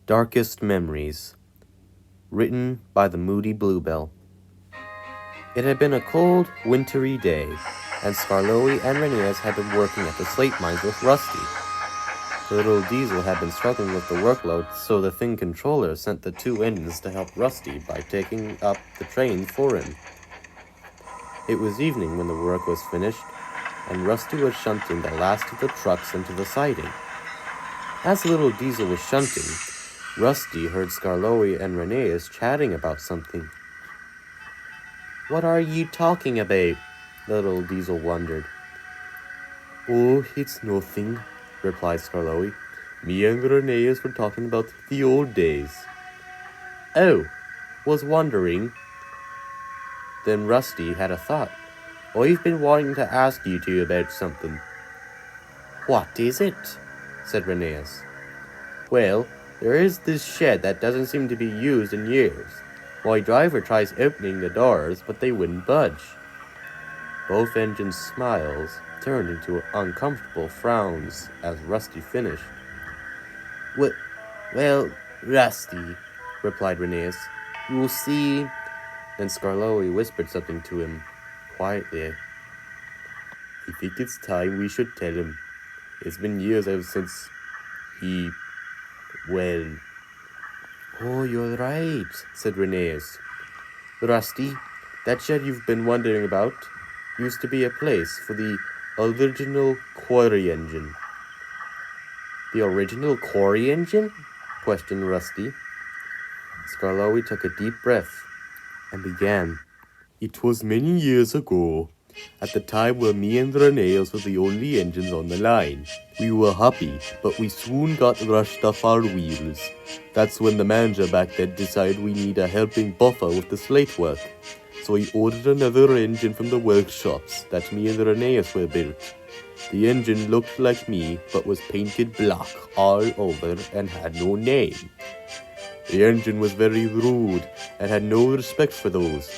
Darkest Memories, written by the Moody Bluebell. It had been a cold, wintry day, and Skarloey and Rheneas had been working at the Slate Mines with Rusty. The little diesel had been struggling with the workload, so the Thing controller sent the two engines to help Rusty by taking up the train for him. It was evening when the work was finished, and Rusty was shunting the last of the trucks into the siding. As the little diesel was shunting, Rusty heard Skarloey and Rheneas chatting about something. "What are you talking about?" the little diesel wondered. "Oh, it's nothing," replied Skarloey. "Me and Rheneas were talking about the old days." "Oh, was wondering." Then Rusty had a thought. "I've been wanting to ask you two about something." "What is it?" said Rheneas. "Well, there is this shed that doesn't seem to be used in years. My driver tries opening the doors, but they wouldn't budge." Both engines' smiles turned into uncomfortable frowns as Rusty finished. Well, Rusty," replied Rheneas, "you'll see." Then Skarloey whispered something to him quietly. "I think it's time we should tell him. It's been years ever since he... well..." "Oh, you're right," said Rheneas. "Rusty, that shed you've been wondering about used to be a place for the original Quarry Engine." "The original Quarry Engine?" questioned Rusty. Skarloey took a deep breath and began. "It was many years ago, at the time when me and Rheneas were the only engines on the line. We were happy, but we soon got rushed off our wheels. That's when the manager back then decided we need a helping buffer with the slate work. So he ordered another engine from the workshops that me and Rheneas were built. The engine looked like me, but was painted black all over and had no name. The engine was very rude and had no respect for those.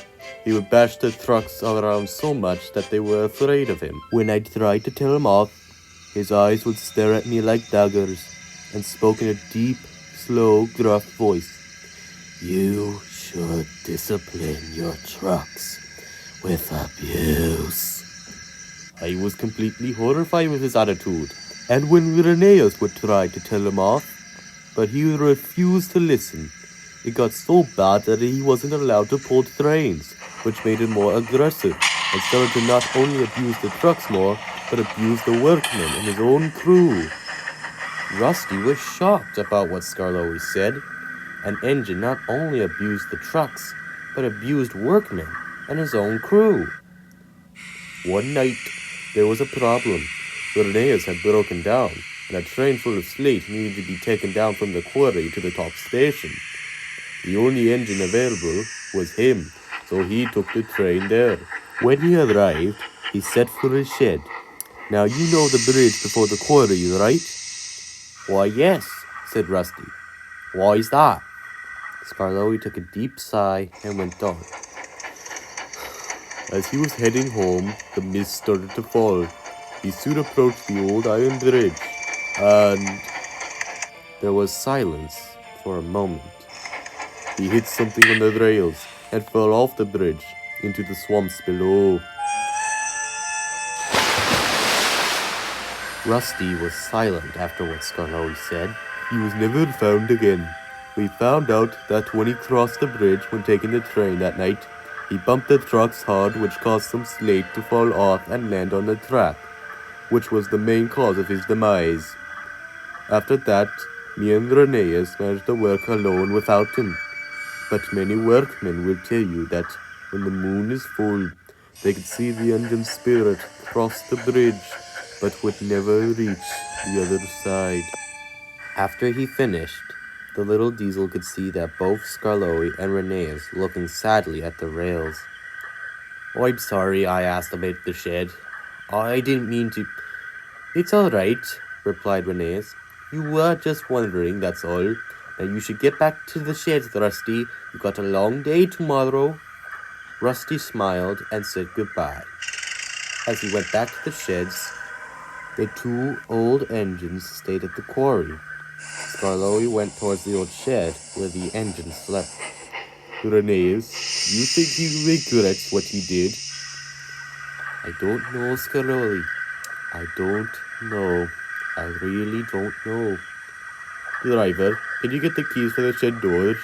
He would bash the trucks around so much that they were afraid of him. When I tried to tell him off, his eyes would stare at me like daggers and spoke in a deep, slow, gruff voice. "You should discipline your trucks with abuse." I was completely horrified with his attitude, and when Rheneas would try to tell him off, but he refused to listen. It got so bad that he wasn't allowed to pull trains, which made him more aggressive, and started to not only abuse the trucks more, but abuse the workmen and his own crew. Rusty was shocked about what Skarloey said. An engine not only abused the trucks, but abused workmen and his own crew. One night, there was a problem. Rheneas had broken down, and a train full of slate needed to be taken down from the quarry to the top station. The only engine available was him, so he took the train there. When he arrived, he set for his shed. Now you know the bridge before the quarry, right? "Why, yes," said Rusty. "Why's that?" Skarloey took a deep sigh and went on. As he was heading home, the mist started to fall. He soon approached the old iron bridge, and there was silence for a moment. He hit something on the rails and fell off the bridge into the swamps below. Rusty was silent after what Skarloey said. He was never found again. We found out that when he crossed the bridge when taking the train that night, he bumped the trucks hard, which caused some slate to fall off and land on the track, which was the main cause of his demise. After that, me and Rheneas managed to work alone without him. But many workmen will tell you that when the moon is full, they could see the engine spirit cross the bridge, but would never reach the other side. After he finished, the little diesel could see that both Skarloey and Rheneas looking sadly at the rails. "I'm sorry I asked about the shed. I didn't mean to..." "It's all right," replied Rheneas. "You were just wondering, that's all. Now you should get back to the shed, Rusty. You've got a long day tomorrow." Rusty smiled and said goodbye. As he went back to the sheds, the two old engines stayed at the quarry. Skarloey went towards the old shed where the engine slept. Rheneas, you think he regrets what he did? I don't know, Skarloey. I don't know. I really don't know. Driver, can you get the keys for the shed doors?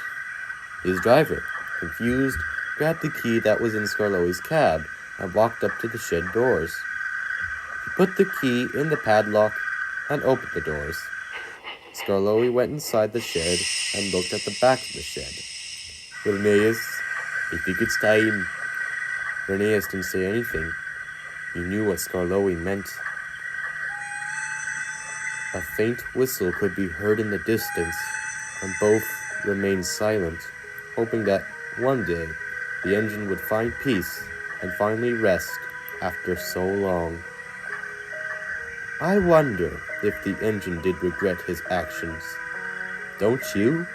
His driver, confused, grabbed the key that was in Skarloey's cab and walked up to the shed doors. He put the key in the padlock and opened the doors. Skarloey went inside the shed and looked at the back of the shed. Rheneas, I think it's time. Rheneas didn't say anything. He knew what Skarloey meant. A faint whistle could be heard in the distance, and both remained silent, hoping that one day the engine would find peace and finally rest after so long. I wonder if the engine did regret his actions. Don't you?